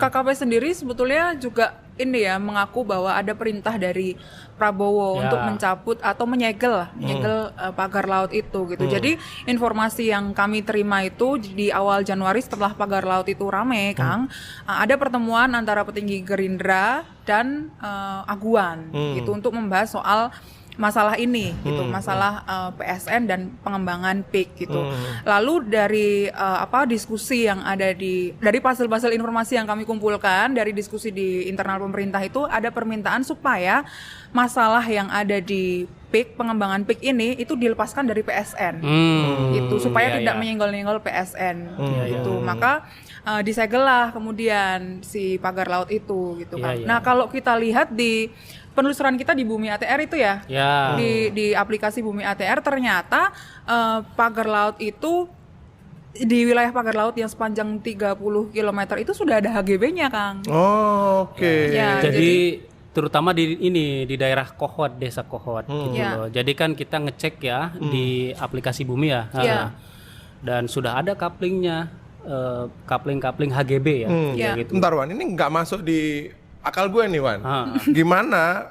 KKP sendiri sebetulnya juga ini ya mengaku bahwa ada perintah dari Prabowo untuk mencabut atau menyegel pagar laut itu gitu. Jadi informasi yang kami terima itu di awal Januari setelah pagar laut itu rame, Kang, ada pertemuan antara petinggi Gerindra dan Aguan gitu untuk membahas soal masalah ini gitu, masalah PSN dan pengembangan PIK gitu. Lalu dari diskusi yang ada dari hasil-hasil informasi yang kami kumpulkan dari diskusi di internal pemerintah itu ada permintaan supaya masalah yang ada di PIK, pengembangan PIK ini itu dilepaskan dari PSN gitu supaya tidak menyenggol-nyenggol PSN gitu. Maka disegellah kemudian si pagar laut itu gitu kan. Nah, kalau kita lihat di penelusuran kita di Bumi ATR itu di aplikasi Bumi ATR ternyata pagar laut itu di wilayah pagar laut yang sepanjang 30 km itu sudah ada HGB-nya, Kang. Oh, oke. Ya, jadi terutama di daerah Kohot, desa Kohot gitu loh. Jadi kan kita ngecek ya di aplikasi Bumi ya. Dan sudah ada couplingnya, coupling HGB ya. Gitu. Bentar Wan, ini nggak masuk di akal gue nih Wan. Gimana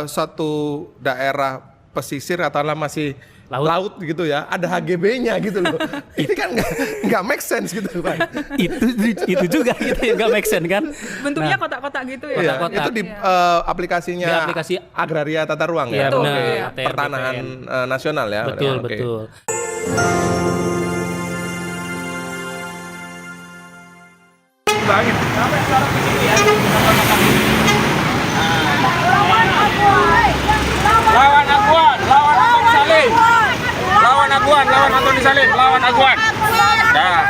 satu daerah pesisir katakanlah masih laut gitu ya, ada HGB-nya gitu loh. Ini kan nggak make sense gitu kan. itu juga gitu ya, nggak make sense kan. Bentuknya kotak-kotak gitu ya. Kotak-kotak. Itu di aplikasinya Di aplikasi Agraria Tata Ruang ya. Betul, Benar. ya. ATR, Pertanahan nasional ya. Betul, Oke. betul. Lawan Aguan, lawan Antoni Salim. Lawan Aguan, lawan Antoni Salim, lawan Aguan. Nah.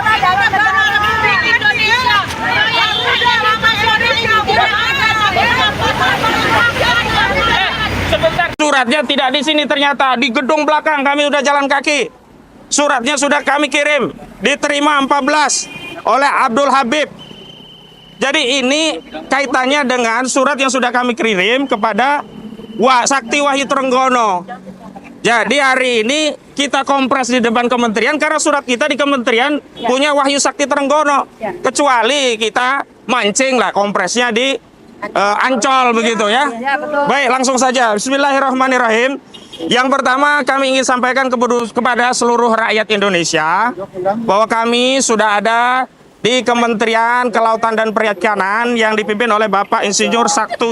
Sebentar. Suratnya tidak di sini ternyata, di gedung belakang kami udah jalan kaki. Suratnya sudah kami kirim, diterima 14 oleh Abdul Habib. Jadi ini kaitannya dengan surat yang sudah kami kirim kepada Sakti Wahyu Trenggono. Jadi hari ini kita kompres di depan kementerian karena surat kita di kementerian punya Wahyu Sakti Trenggono. Kecuali kita mancing lah kompresnya di Ancol begitu ya. Baik, langsung saja. Bismillahirrahmanirrahim. Yang pertama kami ingin sampaikan kepada seluruh rakyat Indonesia bahwa kami sudah ada di Kementerian Kelautan dan Perikanan yang dipimpin oleh Bapak Insinyur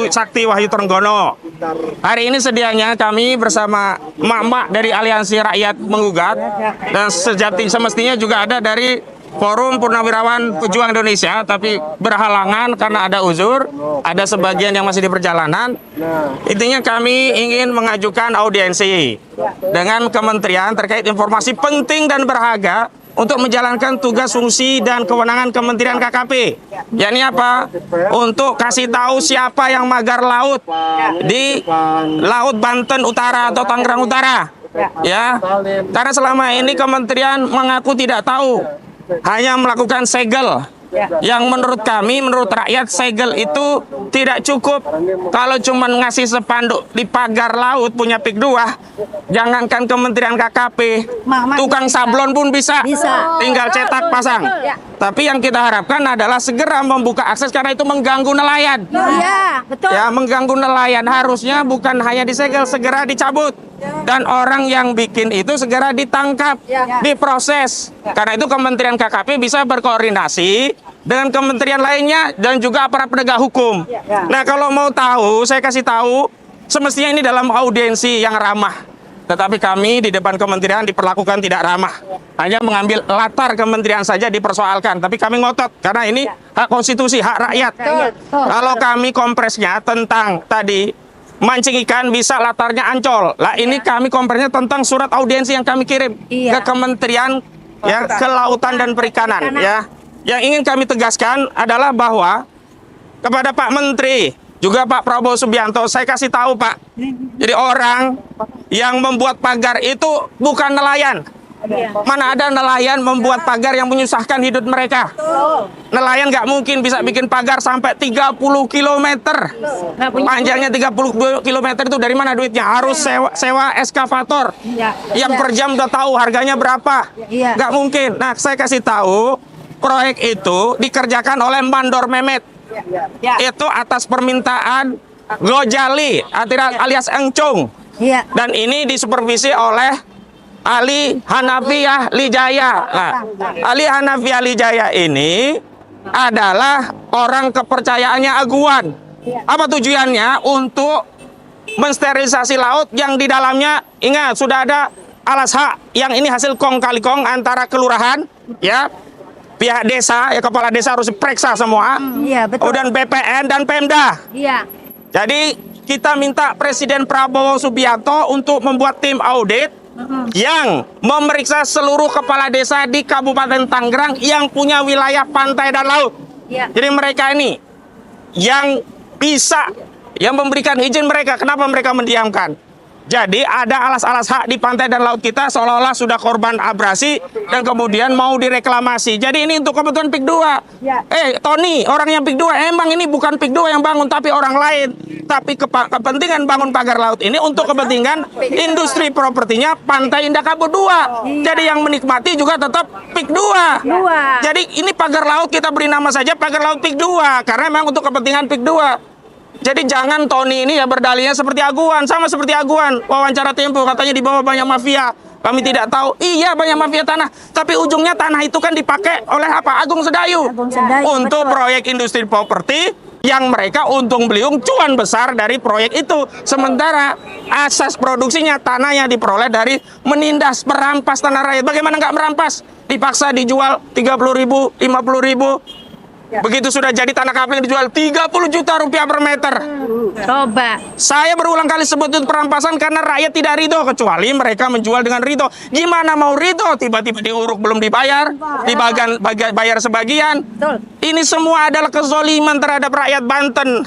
Sakti Wahyu Trenggono. Hari ini sedianya kami bersama emak-emak dari Aliansi Rakyat Menggugat dan semestinya juga ada dari Forum Purnawirawan Pejuang Indonesia, tapi berhalangan karena ada uzur, ada sebagian yang masih di perjalanan. Intinya kami ingin mengajukan audiensi dengan kementerian terkait informasi penting dan berharga untuk menjalankan tugas, fungsi, dan kewenangan Kementerian KKP. Yakni apa? Untuk kasih tahu siapa yang magar laut di Laut Banten Utara atau Tangerang Utara. Ya, karena selama ini kementerian mengaku tidak tahu, hanya melakukan segel. Yang menurut kami, menurut rakyat, segel itu tidak cukup. Kalau cuma ngasih spanduk di pagar laut punya PIK 2, jangankan Kementerian KKP, tukang sablon pun bisa. Tinggal cetak pasang. Tapi yang kita harapkan adalah segera membuka akses karena itu mengganggu nelayan. Iya, betul. Ya, mengganggu nelayan. Harusnya bukan hanya disegel, segera dicabut. Dan orang yang bikin itu segera ditangkap, diproses. Karena itu Kementerian KKP bisa berkoordinasi dengan kementerian lainnya dan juga aparat penegak hukum. Nah, kalau mau tahu, saya kasih tahu, semestinya ini dalam audiensi yang ramah. Tetapi kami di depan kementerian diperlakukan tidak ramah. Hanya mengambil latar kementerian saja dipersoalkan. Tapi kami ngotot, karena ini hak konstitusi, hak rakyat. Kalau kami kompresnya tentang tadi mancing ikan bisa latarnya Ancol. Lah ini kami kompresnya tentang surat audiensi yang kami kirim ke Kementerian ya Kelautan dan Perikanan ya. Yang ingin kami tegaskan adalah bahwa kepada Pak Menteri juga Pak Prabowo Subianto, saya kasih tahu Pak. Jadi orang yang membuat pagar itu bukan nelayan. Mana ada nelayan membuat pagar yang menyusahkan hidup mereka. Nelayan nggak mungkin bisa bikin pagar sampai 30 km. Panjangnya 30 km itu dari mana duitnya? Harus sewa eskavator. Yang per jam udah tahu harganya berapa. Nggak mungkin. Nah, saya kasih tahu, proyek itu dikerjakan oleh Mandor Mehmet. Itu atas permintaan Gojali alias Engcung. Dan ini disupervisi oleh Ali Hanafiah Lijaya. Nah, Ali Hanafiah Lijaya ini adalah orang kepercayaannya Aguan. Apa tujuannya? Untuk mensterilisasi laut yang di dalamnya, ingat, sudah ada alas hak yang ini hasil kong kali kong antara kelurahan, ya, pihak desa, ya, kepala desa harus diperiksa semua, dan BPN dan Pemda. Jadi kita minta Presiden Prabowo Subianto untuk membuat tim audit yang memeriksa seluruh kepala desa di Kabupaten Tangerang yang punya wilayah pantai dan laut. Jadi mereka ini yang bisa, yang memberikan izin mereka, kenapa mereka mendiamkan? Jadi ada alas-alas hak di pantai dan laut kita seolah-olah sudah korban abrasi dan kemudian mau direklamasi. Jadi ini untuk kebutuhan PIK 2. Tony, orang yang PIK 2, emang ini bukan PIK 2 yang bangun tapi orang lain. Tapi kepentingan bangun pagar laut ini untuk kepentingan industri propertinya Pantai Indah Kapuk 2. Jadi yang menikmati juga tetap PIK 2. Jadi ini pagar laut kita beri nama saja pagar laut PIK 2 karena memang untuk kepentingan PIK 2. Jadi jangan Tony ini ya berdalihnya seperti Aguan, sama seperti Aguan. Wawancara Tempo katanya di bawah banyak mafia. Kami tidak tahu. Iya, banyak mafia tanah, tapi ujungnya tanah itu kan dipakai oleh apa? Agung Sedayu. Untuk proyek industri properti yang mereka untung beliung cuan besar dari proyek itu. Sementara asas produksinya tanah yang diperoleh dari menindas, merampas tanah rakyat. Bagaimana nggak merampas? Dipaksa dijual 30.000, 50.000. Begitu sudah jadi tanah kapling dijual 30 juta rupiah per meter. Coba. Saya berulang kali sebut itu perampasan karena rakyat tidak ridho, kecuali mereka menjual dengan ridho. Gimana mau ridho? Tiba-tiba diuruk belum dibayar, bayar sebagian. Ini semua adalah kezoliman terhadap rakyat Banten.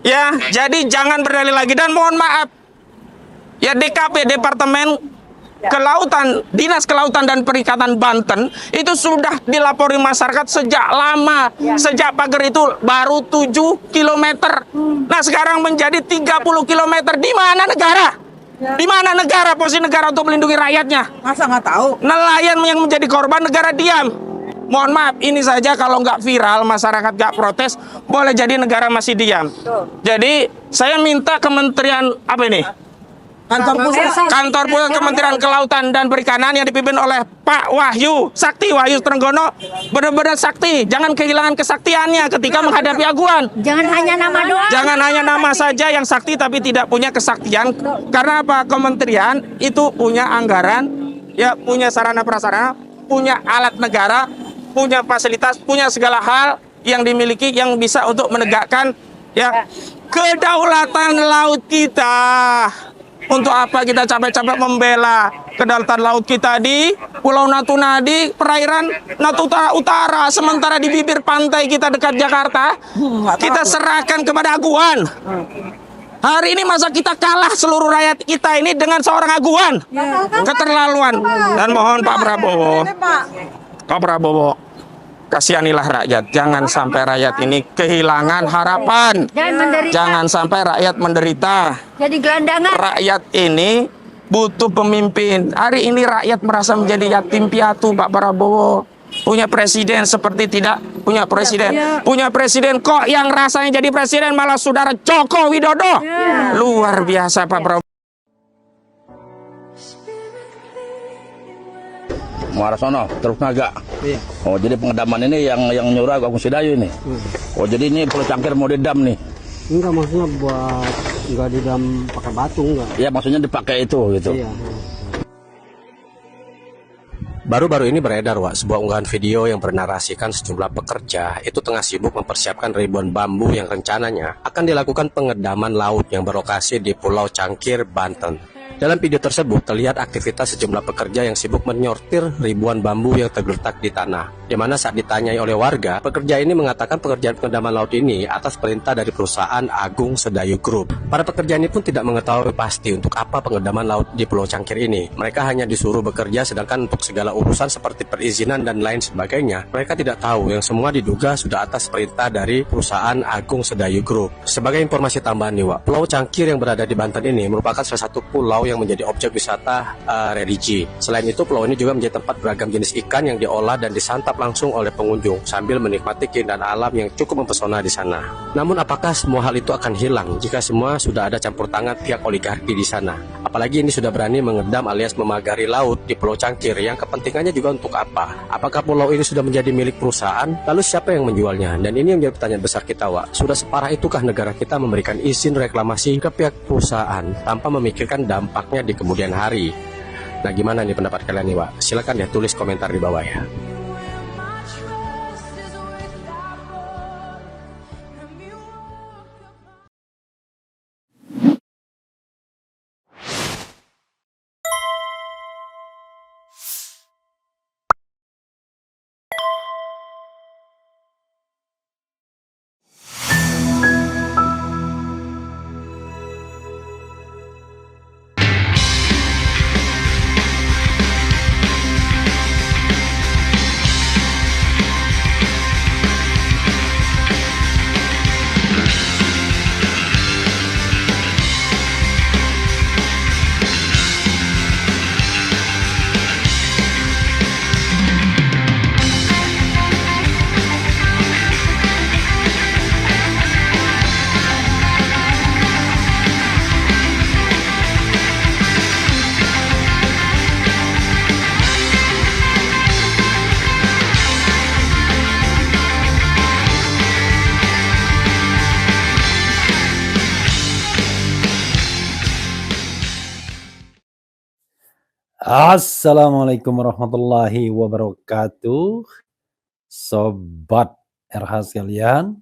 Ya, jadi jangan berdalih lagi. Dan mohon maaf, ya DKP, Departemen Kelautan, Dinas Kelautan dan Perikanan Banten itu sudah dilapori masyarakat sejak lama. Sejak pagar itu baru 7 km. Nah sekarang menjadi 30 km. Di mana negara? Di mana negara, posisi negara untuk melindungi rakyatnya? Masa nggak tahu? Nelayan yang menjadi korban, negara diam. Mohon maaf, ini saja kalau nggak viral, masyarakat nggak protes, boleh jadi negara masih diam. Jadi saya minta Kementerian apa ini? Kantor Pusat Kementerian Kelautan dan Perikanan yang dipimpin oleh Pak Wahyu Trenggono benar-benar sakti, jangan kehilangan kesaktiannya ketika menghadapi Aguan. Jangan hanya nama doang. Jangan hanya nama saja yang sakti tapi tidak punya kesaktian. Karena apa? Kementerian itu punya anggaran, ya punya sarana prasarana, punya alat negara, punya fasilitas, punya segala hal yang dimiliki yang bisa untuk menegakkan ya kedaulatan laut kita. Untuk apa kita capek-capek membela kedaulatan laut kita di Pulau Natuna, di perairan Natuna Utara, sementara di bibir pantai kita dekat Jakarta kita serahkan kepada Aguan. Hari ini masa kita kalah seluruh rakyat kita ini dengan seorang Aguan? Keterlaluan. Dan mohon Pak Prabowo, kasihanilah rakyat, jangan sampai rakyat ini kehilangan harapan. Jangan sampai rakyat menderita. Jadi gelandangan. Rakyat ini butuh pemimpin. Hari ini rakyat merasa menjadi yatim piatu, Pak Prabowo. Punya presiden seperti tidak punya presiden. Punya presiden kok yang rasanya jadi presiden malah saudara Joko Widodo. Luar biasa Pak Prabowo. Muara sono, Teluk Naga. Oh, jadi pengedaman ini yang nyurah Agung Sedayu ini. Oh, jadi ini Pulau Cangkir mau didam nih. Enggak, maksudnya buat enggak didam pakai batu enggak. Ya, maksudnya dipakai itu gitu. Iya. Baru-baru ini beredar, Wak, sebuah unggahan video yang bernarasikan sejumlah pekerja itu tengah sibuk mempersiapkan ribuan bambu yang rencananya akan dilakukan pengedaman laut yang berlokasi di Pulau Cangkir, Banten. Dalam video tersebut terlihat aktivitas sejumlah pekerja yang sibuk menyortir ribuan bambu yang tergeletak di tanah. Di mana saat ditanyai oleh warga, pekerja ini mengatakan pekerjaan pengedaman laut ini atas perintah dari perusahaan Agung Sedayu Group. Para pekerja ini pun tidak mengetahui pasti untuk apa pengedaman laut di Pulau Cangkir ini. Mereka hanya disuruh bekerja, sedangkan untuk segala urusan seperti perizinan dan lain sebagainya, mereka tidak tahu, yang semua diduga sudah atas perintah dari perusahaan Agung Sedayu Group. Sebagai informasi tambahan nih, Wak, Pulau Cangkir yang berada di Banten ini merupakan salah satu pulau yang yang menjadi objek wisata religi. Selain itu, pulau ini juga menjadi tempat beragam jenis ikan yang diolah dan disantap langsung oleh pengunjung sambil menikmati keindahan alam yang cukup mempesona di sana. Namun apakah semua hal itu akan hilang jika semua sudah ada campur tangan pihak oligarki di sana? Apalagi ini sudah berani mengedam alias memagari laut di Pulau Cangkir yang kepentingannya juga untuk apa? Apakah pulau ini sudah menjadi milik perusahaan? Lalu siapa yang menjualnya? Dan ini yang menjadi pertanyaan besar kita, Wak. Sudah separah itukah negara kita memberikan izin reklamasi ke pihak perusahaan tanpa memikirkan dampaknya di kemudian hari? Nah, gimana nih pendapat kalian nih, Wak? Silakan ya tulis komentar di bawah ya. Assalamualaikum warahmatullahi wabarakatuh, Sobat RH sekalian.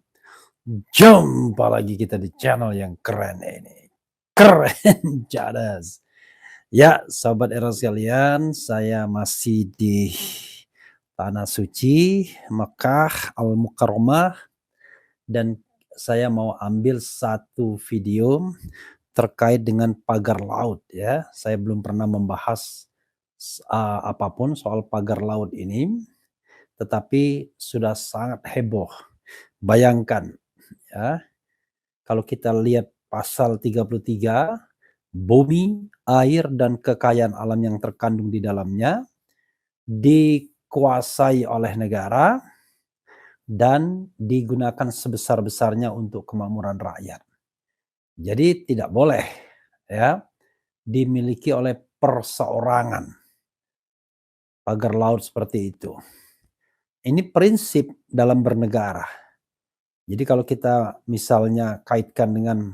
Jumpa lagi kita di channel yang keren ini. Keren jadas. Ya, Sobat RH sekalian, saya masih di Tanah Suci, Mekah Al-Mukarramah. Dan saya mau ambil satu video terkait dengan pagar laut ya. Saya belum pernah membahas apapun soal pagar laut ini, tetapi sudah sangat heboh. Bayangkan ya, kalau kita lihat pasal 33, bumi, air dan kekayaan alam yang terkandung di dalamnya dikuasai oleh negara dan digunakan sebesar-besarnya untuk kemakmuran rakyat. Jadi tidak boleh ya dimiliki oleh perseorangan. Pagar laut seperti itu. Ini prinsip dalam bernegara. Jadi kalau kita misalnya kaitkan dengan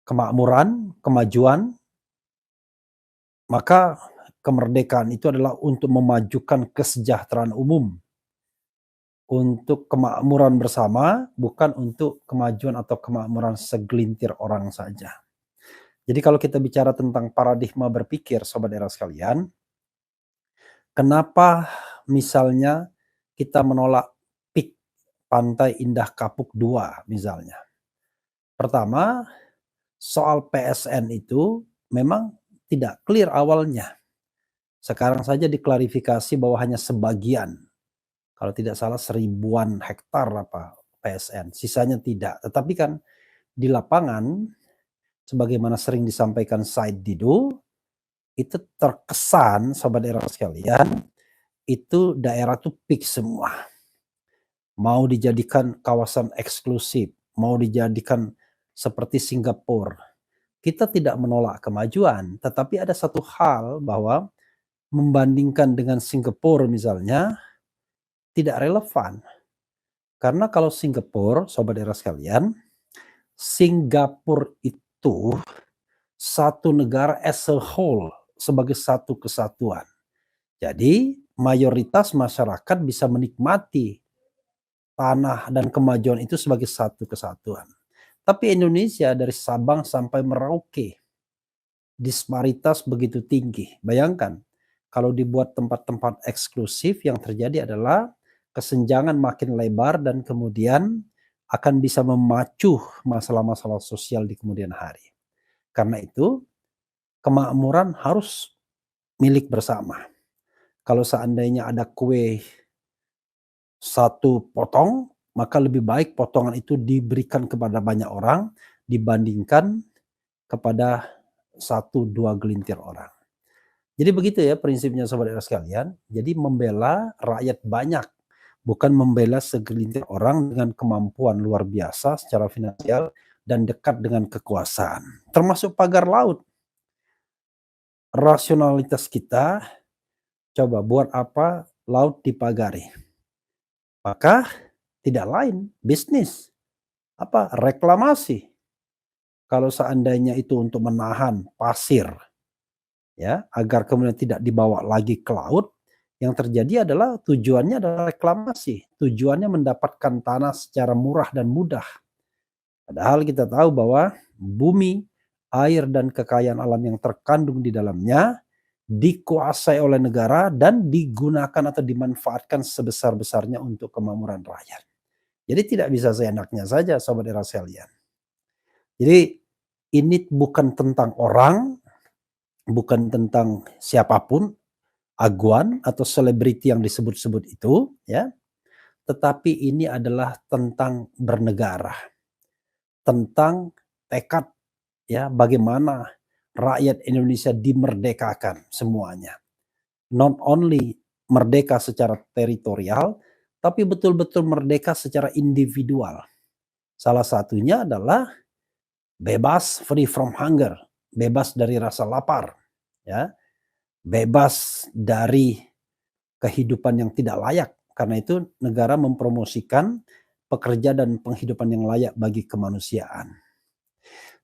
kemakmuran, kemajuan, maka kemerdekaan itu adalah untuk memajukan kesejahteraan umum. Untuk kemakmuran bersama, bukan untuk kemajuan atau kemakmuran segelintir orang saja. Jadi kalau kita bicara tentang paradigma berpikir, Sobat Era sekalian, kenapa misalnya kita menolak PIK Pantai Indah Kapuk 2 misalnya? Pertama, soal PSN itu memang tidak clear awalnya. Sekarang saja diklarifikasi bahwa hanya sebagian. Kalau tidak salah 1000-an hektar PSN, sisanya tidak. Tetapi kan di lapangan, sebagaimana sering disampaikan Said Didu, itu terkesan Sobat Era sekalian, itu daerah tuh PIK semua. Mau dijadikan kawasan eksklusif, mau dijadikan seperti Singapura. Kita tidak menolak kemajuan, tetapi ada satu hal bahwa membandingkan dengan Singapura misalnya, tidak relevan. Karena kalau Singapura, Sobat Era sekalian, Singapura itu satu negara as a whole, sebagai satu kesatuan. Jadi mayoritas masyarakat bisa menikmati tanah dan kemajuan itu sebagai satu kesatuan. Tapi Indonesia dari Sabang sampai Merauke, disparitas begitu tinggi. Bayangkan, kalau dibuat tempat-tempat eksklusif, yang terjadi adalah kesenjangan makin lebar dan kemudian akan bisa memacu masalah-masalah sosial di kemudian hari. Karena itu, kemakmuran harus milik bersama. Kalau seandainya ada kue satu potong, maka lebih baik potongan itu diberikan kepada banyak orang dibandingkan kepada 1-2 gelintir orang. Jadi begitu ya prinsipnya sobat era sekalian. Jadi membela rakyat banyak, bukan membela segelintir orang dengan kemampuan luar biasa secara finansial dan dekat dengan kekuasaan. Termasuk pagar laut. Rasionalitas kita, coba buat apa laut dipagari? Maka tidak lain, bisnis. Apa? Reklamasi. Kalau seandainya itu untuk menahan pasir, ya, agar kemudian tidak dibawa lagi ke laut, yang terjadi adalah tujuannya adalah reklamasi. Tujuannya mendapatkan tanah secara murah dan mudah. Padahal kita tahu bahwa bumi, air dan kekayaan alam yang terkandung di dalamnya dikuasai oleh negara dan digunakan atau dimanfaatkan sebesar-besarnya untuk kemakmuran rakyat. Jadi tidak bisa seenaknya saja sobat era sekalian. Jadi ini bukan tentang orang, bukan tentang siapapun, aguan atau selebriti yang disebut-sebut itu, ya. Tetapi ini adalah tentang bernegara, tentang tekad, ya, bagaimana rakyat Indonesia dimerdekakan semuanya. Not only merdeka secara teritorial, tapi betul-betul merdeka secara individual. Salah satunya adalah bebas, free from hunger, bebas dari rasa lapar, ya, bebas dari kehidupan yang tidak layak. Karena itu negara mempromosikan pekerja dan penghidupan yang layak bagi kemanusiaan.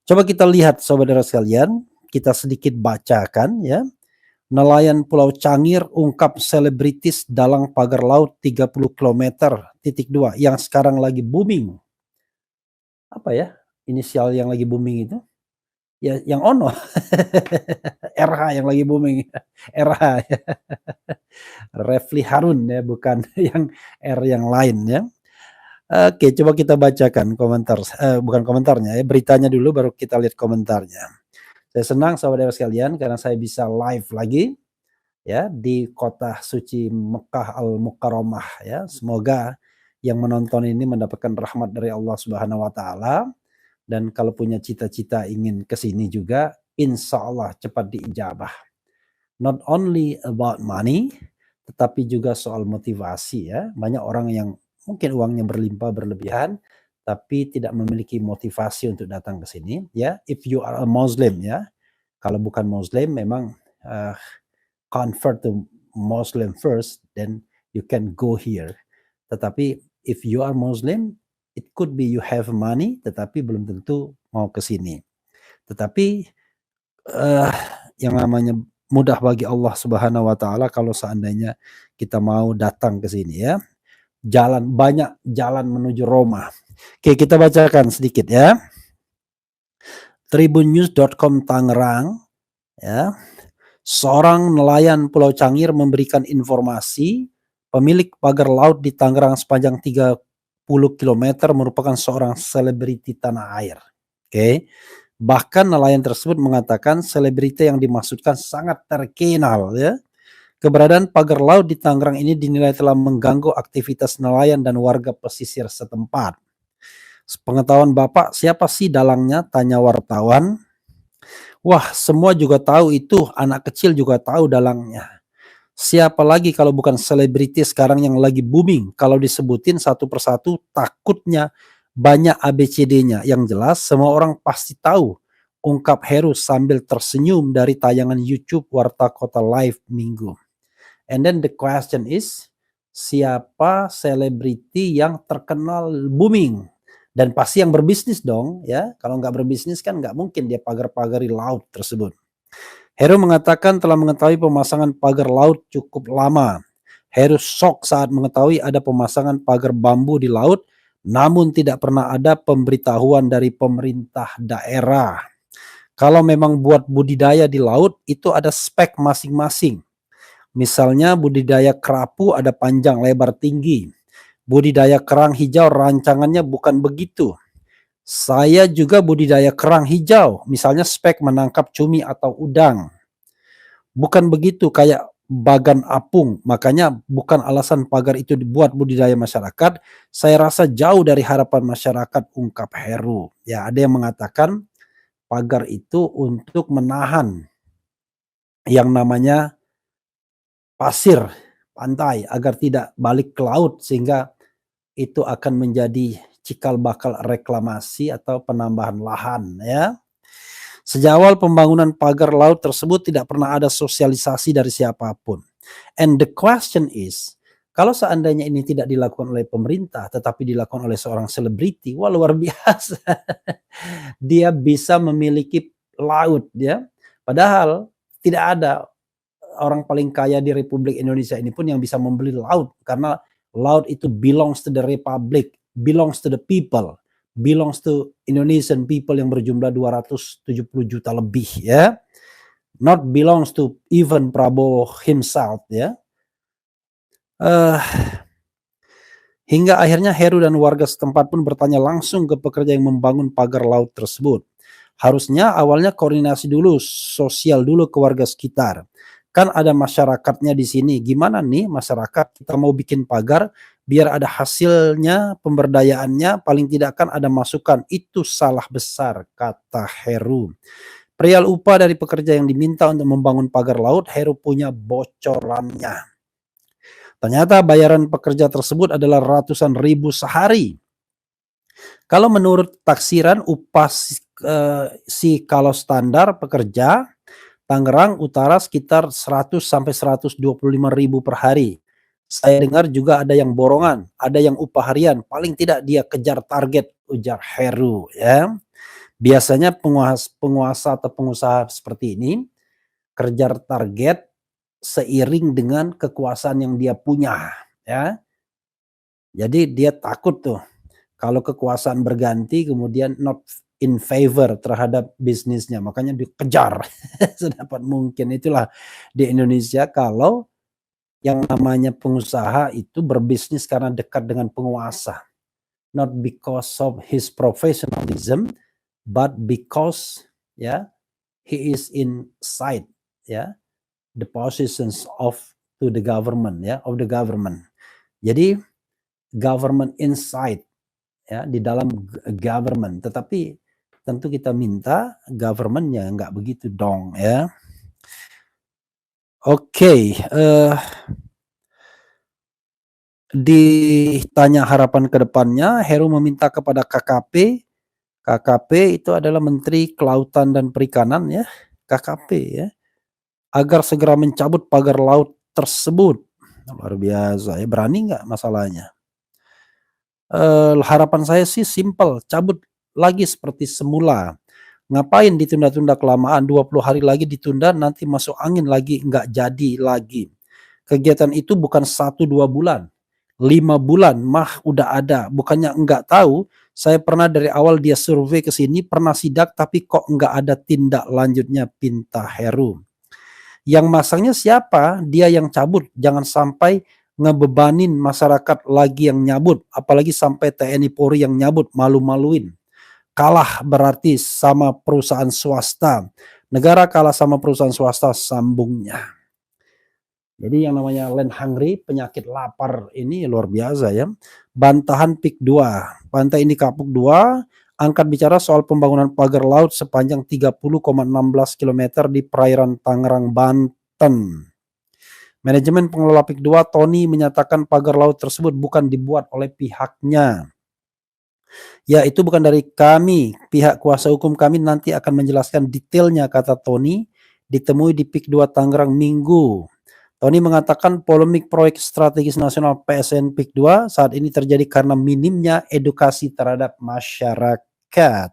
Coba kita lihat saudara sekalian, kita sedikit bacakan ya. Nelayan Pulau Cangir ungkap selebritis dalang pagar laut 30 km, .2 yang sekarang lagi booming. Apa ya inisial yang lagi booming itu? Ya yang Ono. RH yang lagi booming. RH. Refli Harun ya, bukan yang R yang lain ya. Oke, coba kita bacakan komentar, bukan komentarnya ya, beritanya dulu baru kita lihat komentarnya. Saya senang saudara sekalian karena saya bisa live lagi ya di kota suci Mekah Al-Mukarramah ya. Semoga yang menonton ini mendapatkan rahmat dari Allah Subhanahu wa taala, dan kalau punya cita-cita ingin ke sini juga insya Allah cepat diijabah. Not only about money tetapi juga soal motivasi ya. Banyak orang yang mungkin uangnya berlimpah berlebihan tapi tidak memiliki motivasi untuk datang ke sini ya. If you are a Muslim ya, kalau bukan Muslim memang convert to Muslim first, then you can go here. Tetapi if you are Muslim, it could be you have money tetapi belum tentu mau ke sini. Tetapi yang namanya mudah bagi Allah Subhanahu wa taala kalau seandainya kita mau datang ke sini ya. Banyak jalan menuju Roma. Oke, kita bacakan sedikit ya. Tribunnews.com Tangerang ya. Seorang nelayan Pulau Cangir memberikan informasi pemilik pagar laut di Tangerang sepanjang 30 km merupakan seorang selebriti tanah air. Oke. Bahkan nelayan tersebut mengatakan selebriti yang dimaksudkan sangat terkenal ya. Keberadaan pagar laut di Tangerang ini dinilai telah mengganggu aktivitas nelayan dan warga pesisir setempat. Sepengetahuan Bapak, siapa sih dalangnya? Tanya wartawan. Wah, semua juga tahu itu, anak kecil juga tahu dalangnya. Siapa lagi kalau bukan selebriti sekarang yang lagi booming? Kalau disebutin satu persatu takutnya banyak ABCD-nya. Yang jelas semua orang pasti tahu, ungkap Heru sambil tersenyum dari tayangan YouTube Warta Kota Live Minggu. And then the question is, siapa selebriti yang terkenal booming? Dan pasti yang berbisnis dong ya. Kalau nggak berbisnis kan nggak mungkin dia pagar-pagari laut tersebut. Heru mengatakan telah mengetahui pemasangan pagar laut cukup lama. Heru shock saat mengetahui ada pemasangan pagar bambu di laut, namun tidak pernah ada pemberitahuan dari pemerintah daerah. Kalau memang buat budidaya di laut itu ada spek masing-masing. Misalnya budidaya kerapu ada panjang, lebar, tinggi. Budidaya kerang hijau rancangannya bukan begitu. Saya juga budidaya kerang hijau, misalnya spek menangkap cumi atau udang. Bukan begitu kayak bagan apung, makanya bukan alasan pagar itu dibuat budidaya masyarakat. Saya rasa jauh dari harapan masyarakat, ungkap Heru. Ya, ada yang mengatakan pagar itu untuk menahan yang namanya pasir pantai agar tidak balik ke laut, sehingga itu akan menjadi cikal bakal reklamasi atau penambahan lahan ya. Sejak awal pembangunan pagar laut tersebut tidak pernah ada sosialisasi dari siapapun. And the question is, kalau seandainya ini tidak dilakukan oleh pemerintah tetapi dilakukan oleh seorang selebriti, wah luar biasa. Dia bisa memiliki laut ya. Padahal tidak ada orang paling kaya di Republik Indonesia ini pun yang bisa membeli laut, karena laut itu belongs to the republic, belongs to the people, belongs to Indonesian people yang berjumlah 270 juta lebih ya. Not belongs to even Prabowo himself ya. Hingga akhirnya Heru dan warga setempat pun bertanya langsung ke pekerja yang membangun pagar laut tersebut. Harusnya awalnya koordinasi dulu, sosial dulu ke warga sekitar. Kan ada masyarakatnya di sini. Gimana nih masyarakat, kita mau bikin pagar biar ada hasilnya, pemberdayaannya, paling tidak kan ada masukan. Itu salah besar, kata Heru. Perihal upah dari pekerja yang diminta untuk membangun pagar laut, Heru punya bocorannya. Ternyata bayaran pekerja tersebut adalah ratusan ribu sehari. Kalau menurut taksiran upah kalau standar pekerja Tangerang Utara sekitar 100 sampai 125 ribu per hari. Saya dengar juga ada yang borongan, ada yang upah harian, paling tidak dia kejar target, ujar Heru ya. Biasanya penguasa atau pengusaha seperti ini kejar target seiring dengan kekuasaan yang dia punya ya. Jadi dia takut tuh kalau kekuasaan berganti kemudian not in favor terhadap bisnisnya, makanya dikejar sedapat mungkin. Itulah di Indonesia kalau yang namanya pengusaha itu berbisnis karena dekat dengan penguasa, not because of his professionalism but because ya he is inside ya the positions of to the government ya, of the government. Jadi government inside ya, di dalam government, tetapi tentu kita minta governmentnya nggak begitu dong ya. Oke, ditanya harapan ke depannya, Heru meminta kepada KKP. KKP itu adalah Menteri Kelautan dan Perikanan ya, KKP ya, agar segera mencabut pagar laut tersebut. Luar biasa ya, berani nggak masalahnya? Harapan saya sih simple, cabut lagi seperti semula. Ngapain ditunda-tunda kelamaan, 20 hari lagi ditunda, nanti masuk angin lagi, nggak jadi lagi. Kegiatan itu bukan 1-2 bulan, 5 bulan mah udah ada. Bukannya nggak tahu, saya pernah dari awal dia survei ke sini, pernah sidak tapi kok nggak ada tindak lanjutnya, pinta Heru. Yang masangnya siapa? Dia yang cabut, jangan sampai ngebebanin masyarakat lagi yang nyabut, apalagi sampai TNI Polri yang nyabut, malu-maluin. Kalah berarti sama perusahaan swasta. Negara kalah sama perusahaan swasta, sambungnya. Jadi yang namanya land hungry, penyakit lapar ini luar biasa ya. Bantahan PIK 2, Pantai Indah Kapuk 2, angkat bicara soal pembangunan pagar laut sepanjang 30,16 km di perairan Tangerang, Banten. Manajemen pengelola PIK 2 Tony menyatakan pagar laut tersebut bukan dibuat oleh pihaknya. Ya, itu bukan dari kami. Pihak kuasa hukum kami nanti akan menjelaskan detailnya, kata Tony, ditemui di PIK 2 Tangerang Minggu. Tony mengatakan polemik proyek strategis nasional PSN PIK 2 saat ini terjadi karena minimnya edukasi terhadap masyarakat.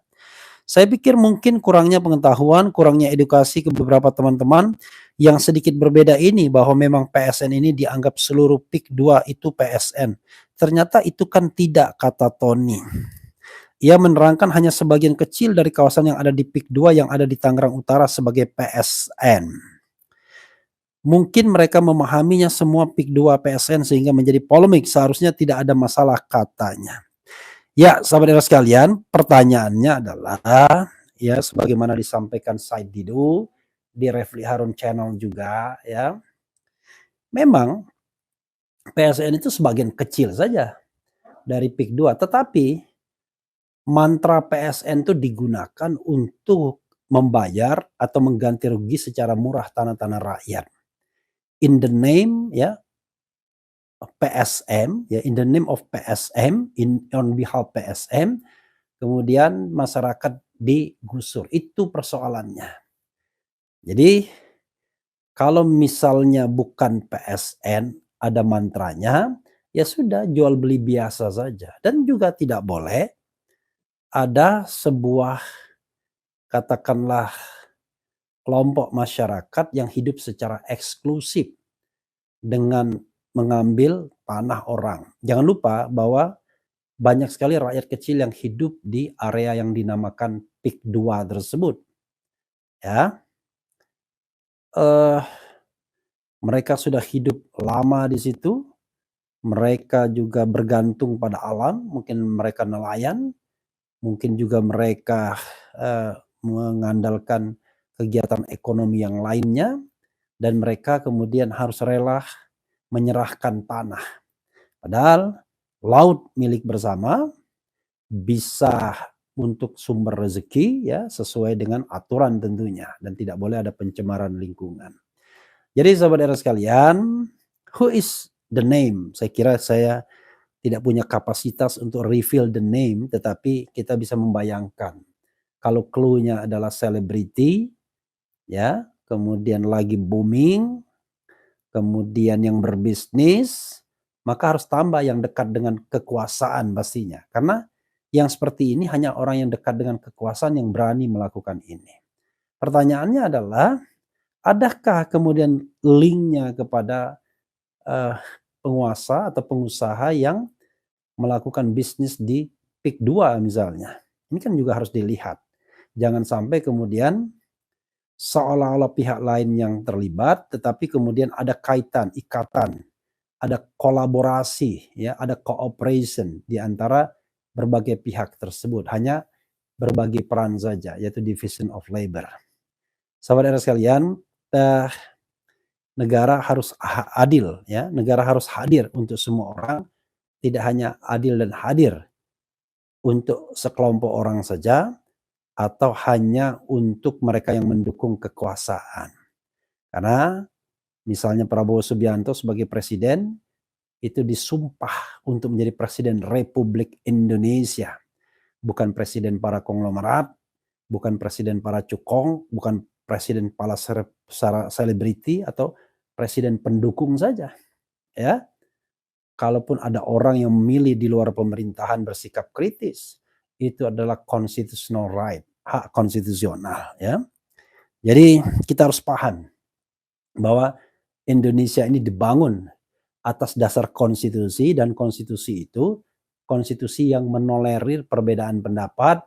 Saya pikir mungkin kurangnya pengetahuan, kurangnya edukasi ke beberapa teman-teman yang sedikit berbeda ini, bahwa memang PSN ini dianggap seluruh PIK 2 itu PSN. Ternyata itu kan tidak, kata Tony. Ia menerangkan hanya sebagian kecil dari kawasan yang ada di PIK 2 yang ada di Tangerang Utara sebagai PSN. Mungkin mereka memahaminya semua PIK 2 PSN sehingga menjadi polemik, seharusnya tidak ada masalah, katanya. Ya, sahabat sekalian, pertanyaannya adalah ya sebagaimana disampaikan Said Didu di Refli Harun Channel juga ya. Memang PSN itu sebagian kecil saja dari PIK 2, tetapi mantra PSN itu digunakan untuk membayar atau mengganti rugi secara murah tanah-tanah rakyat. In the name ya PSM, ya in the name of PSM, on behalf PSM, kemudian masyarakat digusur. Itu persoalannya. Jadi kalau misalnya bukan PSN, ada mantranya, ya sudah jual beli biasa saja. Dan juga tidak boleh ada sebuah katakanlah kelompok masyarakat yang hidup secara eksklusif dengan mengambil tanah orang. Jangan lupa bahwa banyak sekali rakyat kecil yang hidup di area yang dinamakan PIK 2 tersebut. Ya, mereka sudah hidup lama di situ. Mereka juga bergantung pada alam. Mungkin mereka nelayan, mungkin juga mereka mengandalkan kegiatan ekonomi yang lainnya, dan mereka kemudian harus rela menyerahkan tanah. Padahal laut milik bersama bisa untuk sumber rezeki ya sesuai dengan aturan tentunya, dan tidak boleh ada pencemaran lingkungan. Jadi sahabat era sekalian, who is the name? Saya kira saya tidak punya kapasitas untuk reveal the name, tetapi kita bisa membayangkan kalau clue-nya adalah selebriti ya, kemudian lagi booming, kemudian yang berbisnis, maka harus tambah yang dekat dengan kekuasaan pastinya. Karena yang seperti ini hanya orang yang dekat dengan kekuasaan yang berani melakukan ini. Pertanyaannya adalah, adakah kemudian linknya kepada penguasa atau pengusaha yang melakukan bisnis di PIK 2 misalnya? Ini kan juga harus dilihat. Jangan sampai kemudian seolah-olah pihak lain yang terlibat, tetapi kemudian ada kaitan, ikatan, ada kolaborasi, ya, ada cooperation di antara berbagai pihak tersebut. Hanya berbagi peran saja, yaitu division of labor. Sahabat era sekalian, negara harus adil, ya. Negara harus hadir untuk semua orang, tidak hanya adil dan hadir untuk sekelompok orang saja, atau hanya untuk mereka yang mendukung kekuasaan. Karena misalnya Prabowo Subianto sebagai presiden itu disumpah untuk menjadi presiden Republik Indonesia. Bukan presiden para konglomerat, bukan presiden para cukong, bukan presiden para selebriti atau presiden pendukung saja. Ya. Kalaupun ada orang yang memilih di luar pemerintahan bersikap kritis, itu adalah constitutional right, hak konstitusional ya. Jadi kita harus paham bahwa Indonesia ini dibangun atas dasar konstitusi, dan konstitusi itu konstitusi yang menolerir perbedaan pendapat,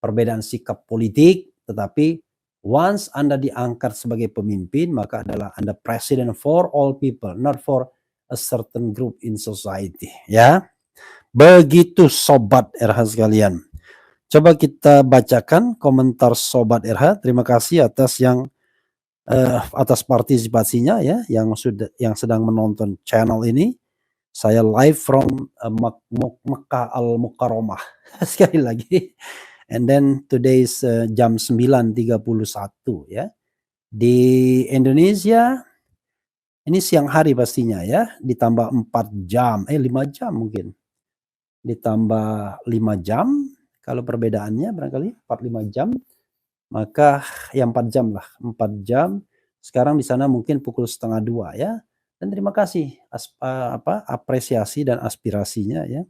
perbedaan sikap politik, tetapi once Anda diangkat sebagai pemimpin, maka adalah Anda president for all people, not for a certain group in society ya. Begitu Sobat RH sekalian. Coba kita bacakan komentar Sobat RH. Terima kasih atas yang atas partisipasinya ya, yang sedang menonton channel ini. Saya live from Mekah Al-Mukarramah sekali lagi. And then today is jam 9.31 ya. Di Indonesia ini siang hari pastinya ya, ditambah 4 jam, 5 jam mungkin. Ditambah 5 jam, kalau perbedaannya barangkali 4-5 jam, maka ya 4 jam lah, 4 jam. Sekarang di sana mungkin pukul 1:30 ya. Dan terima kasih apresiasi dan aspirasinya ya.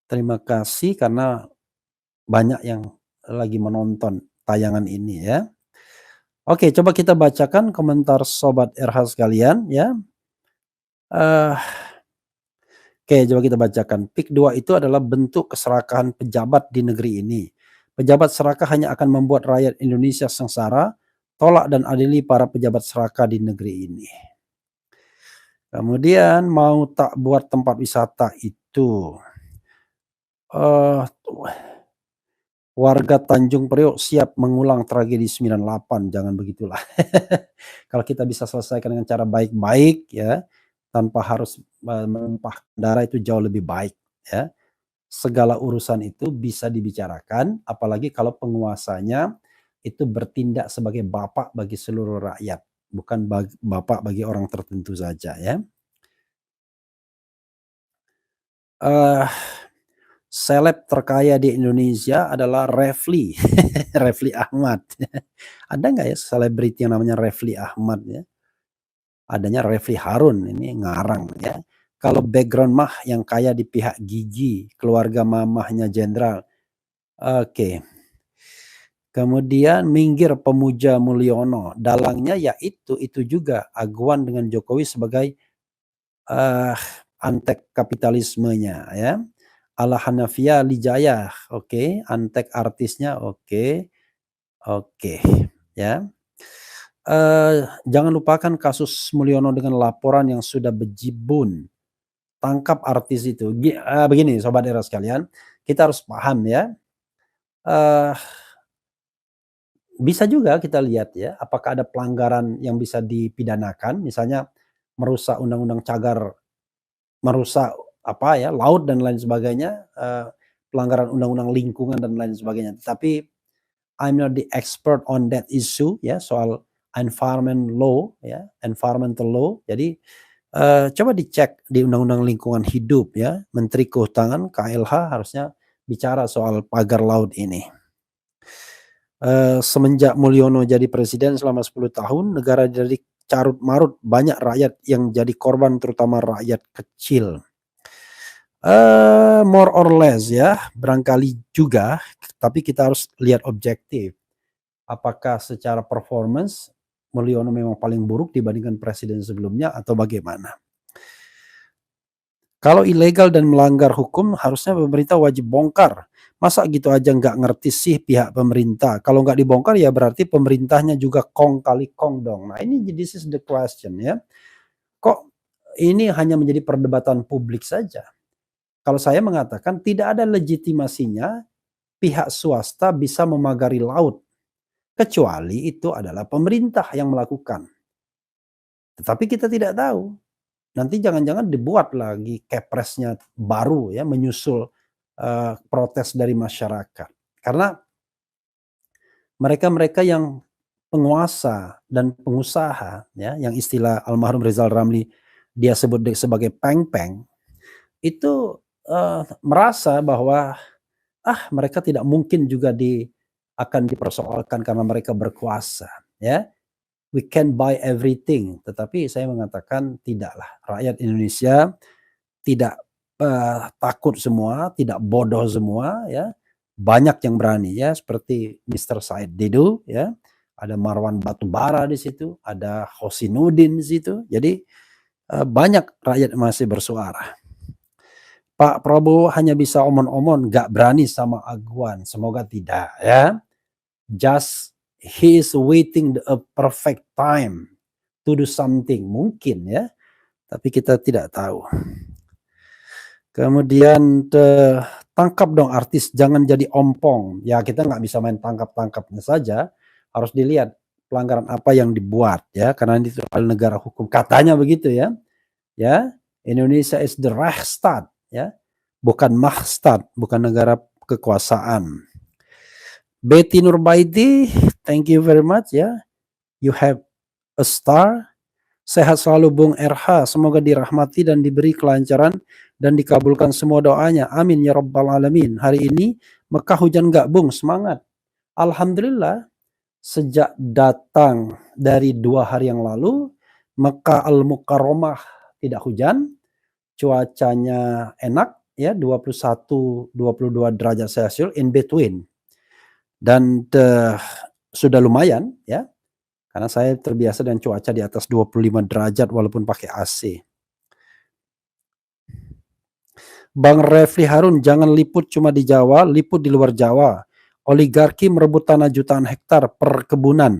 Terima kasih karena banyak yang lagi menonton tayangan ini ya. Oke, coba kita bacakan komentar Sobat RH sekalian ya. Oke, coba kita bacakan. PIK 2 itu adalah bentuk keserakahan pejabat di negeri ini. Pejabat serakah hanya akan membuat rakyat Indonesia sengsara. Tolak dan adili para pejabat serakah di negeri ini. Kemudian mau tak buat tempat wisata itu. Warga Tanjung Priok siap mengulang tragedi 98. Jangan begitulah. Kalau kita bisa selesaikan dengan cara baik-baik ya, tanpa harus menumpah darah, itu jauh lebih baik ya. segala urusan itu bisa dibicarakan, apalagi kalau penguasanya itu bertindak sebagai bapak bagi seluruh rakyat, bukan bapak bagi orang tertentu saja ya. Seleb terkaya di Indonesia adalah Refli, Refli Ahmad. Ada nggak ya selebriti yang namanya Refli Ahmad ya? Adanya Refli Harun, ini ngarang ya. Kalau background mah yang kaya di pihak Gigi, keluarga mamahnya jenderal. Oke. Kemudian minggir pemuja Mulyono, dalangnya yaitu itu juga aguan dengan Jokowi sebagai antek kapitalismenya ya. Ala Hanafia Lijaya, oke, antek artisnya oke ya. Jangan lupakan kasus Mulyono dengan laporan yang sudah bejibun. Tangkap artis itu. Begini sobat era sekalian, kita harus paham ya. Bisa juga kita lihat ya, apakah ada pelanggaran yang bisa dipidanakan, misalnya merusak undang-undang cagar, merusak laut dan lain sebagainya, pelanggaran undang-undang lingkungan dan lain sebagainya. Tapi I'm not the expert on that issue ya, soal environmental law. Jadi coba dicek di undang-undang lingkungan hidup ya, Menteri Kehutanan KLH harusnya bicara soal pagar laut ini. Semenjak Mulyono jadi presiden selama 10 tahun, negara jadi carut marut, banyak rakyat yang jadi korban, terutama rakyat kecil. More or less ya, barangkali juga, tapi kita harus lihat objektif. Apakah secara performance Mulyono memang paling buruk dibandingkan presiden sebelumnya atau bagaimana? Kalau ilegal dan melanggar hukum, harusnya pemerintah wajib bongkar. Masa gitu aja nggak ngerti sih pihak pemerintah? Kalau nggak dibongkar ya berarti pemerintahnya juga kong kali kong dong. Nah ini this is the question ya. Kok ini hanya menjadi perdebatan publik saja? Kalau saya mengatakan tidak ada legitimasinya pihak swasta bisa memagari laut. Kecuali itu adalah pemerintah yang melakukan. Tetapi kita tidak tahu. Nanti jangan-jangan dibuat lagi kepresnya baru ya, menyusul protes dari masyarakat. Karena mereka-mereka yang penguasa dan pengusaha ya, yang istilah almarhum Rizal Ramli dia sebut sebagai peng-peng, itu merasa bahwa mereka tidak mungkin juga akan dipersoalkan karena mereka berkuasa ya. We can buy everything, tetapi saya mengatakan tidaklah. Rakyat Indonesia tidak takut semua, tidak bodoh semua ya. Banyak yang berani ya, seperti Mr. Said Didu ya. Ada Marwan Batubara di situ, ada Hosinuddin di situ. Jadi banyak rakyat masih bersuara. Pak Prabowo hanya bisa omon-omon, gak berani sama aguan. Semoga tidak ya. Just he is waiting a perfect time to do something, mungkin ya, tapi kita tidak tahu. Kemudian tangkap dong artis, jangan jadi ompong. Ya kita nggak bisa main tangkap-tangkapnya saja, harus dilihat pelanggaran apa yang dibuat ya, karena ini soal negara hukum katanya begitu ya. Ya, Indonesia is the Rechtsstaat ya, bukan Machtstaat, bukan negara kekuasaan. Betty Nurbaiti, thank you very much ya. You have a star. Sehat selalu Bung RH. Semoga dirahmati dan diberi kelancaran dan dikabulkan semua doanya. Amin ya rabbal alamin. Hari ini Mekah hujan nggak Bung? Semangat. Alhamdulillah sejak datang dari 2 hari yang lalu Mekah Al-Mukarramah tidak hujan. Cuacanya enak ya, 21-22 derajat Celcius in between. Dan sudah lumayan ya, karena saya terbiasa dengan cuaca di atas 25 derajat walaupun pakai AC. Bang Refli Harun, jangan liput cuma di Jawa, liput di luar Jawa. Oligarki merebut tanah jutaan hektar perkebunan.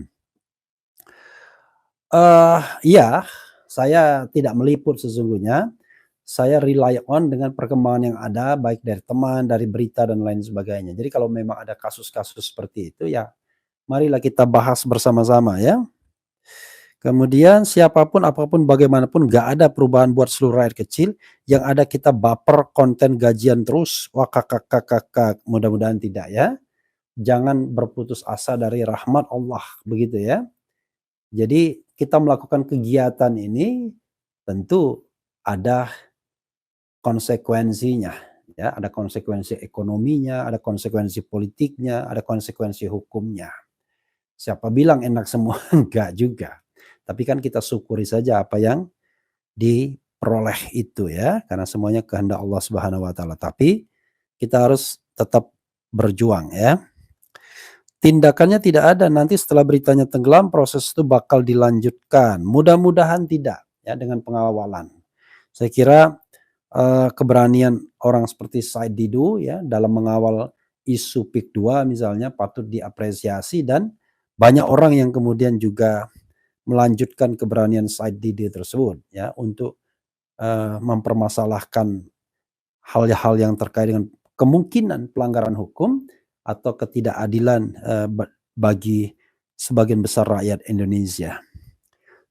Iya, saya tidak meliput sesungguhnya. Saya rely on dengan perkembangan yang ada, baik dari teman, dari berita dan lain sebagainya. Jadi kalau memang ada kasus-kasus seperti itu ya, marilah kita bahas bersama-sama ya. Kemudian siapapun, apapun, bagaimanapun gak ada perubahan buat seluruh rakyat kecil. Yang ada kita baper konten gajian terus. Wah kakak, mudah-mudahan tidak ya. Jangan berputus asa dari rahmat Allah, begitu ya. Jadi kita melakukan kegiatan ini tentu ada konsekuensinya. Ya, ada konsekuensi ekonominya, ada konsekuensi politiknya, ada konsekuensi hukumnya. Siapa bilang enak semua? Enggak juga. Tapi kan kita syukuri saja apa yang diperoleh itu ya, karena semuanya kehendak Allah Subhanahu wa taala. Tapi kita harus tetap berjuang ya. Tindakannya tidak ada, nanti setelah beritanya tenggelam proses itu bakal dilanjutkan. Mudah-mudahan tidak ya, dengan pengawalan. Saya kira keberanian orang seperti Said Didu ya dalam mengawal isu PIK 2 misalnya patut diapresiasi, dan banyak orang yang kemudian juga melanjutkan keberanian Said Didu tersebut ya untuk mempermasalahkan hal-hal yang terkait dengan kemungkinan pelanggaran hukum atau ketidakadilan bagi sebagian besar rakyat Indonesia.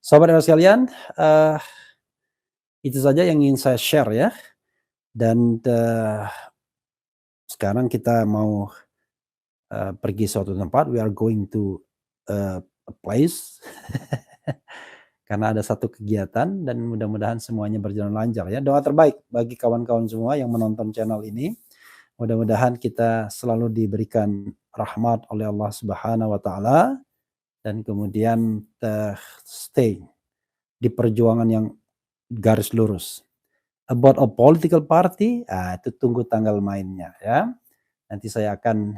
Sobat sekalian, itu saja yang ingin saya share ya. Dan sekarang kita mau pergi suatu tempat. We are going to a place karena ada satu kegiatan, dan mudah-mudahan semuanya berjalan lancar ya. Doa terbaik bagi kawan-kawan semua yang menonton channel ini. Mudah-mudahan kita selalu diberikan rahmat oleh Allah Subhanahu wa taala, dan kemudian stay di perjuangan yang garis lurus. About a political party, itu tunggu tanggal mainnya ya. Nanti saya akan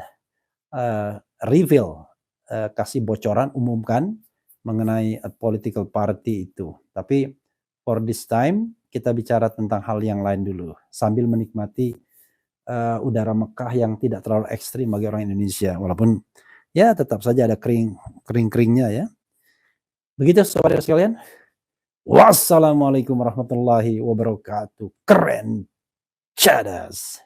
reveal, kasih bocoran, umumkan mengenai a political party itu. Tapi for this time kita bicara tentang hal yang lain dulu sambil menikmati udara Mekah yang tidak terlalu ekstrim bagi orang Indonesia, walaupun ya tetap saja ada kering-keringnya ya. Begitu sobat sekalian. Wassalamualaikum warahmatullahi wabarakatuh. Keren cadas.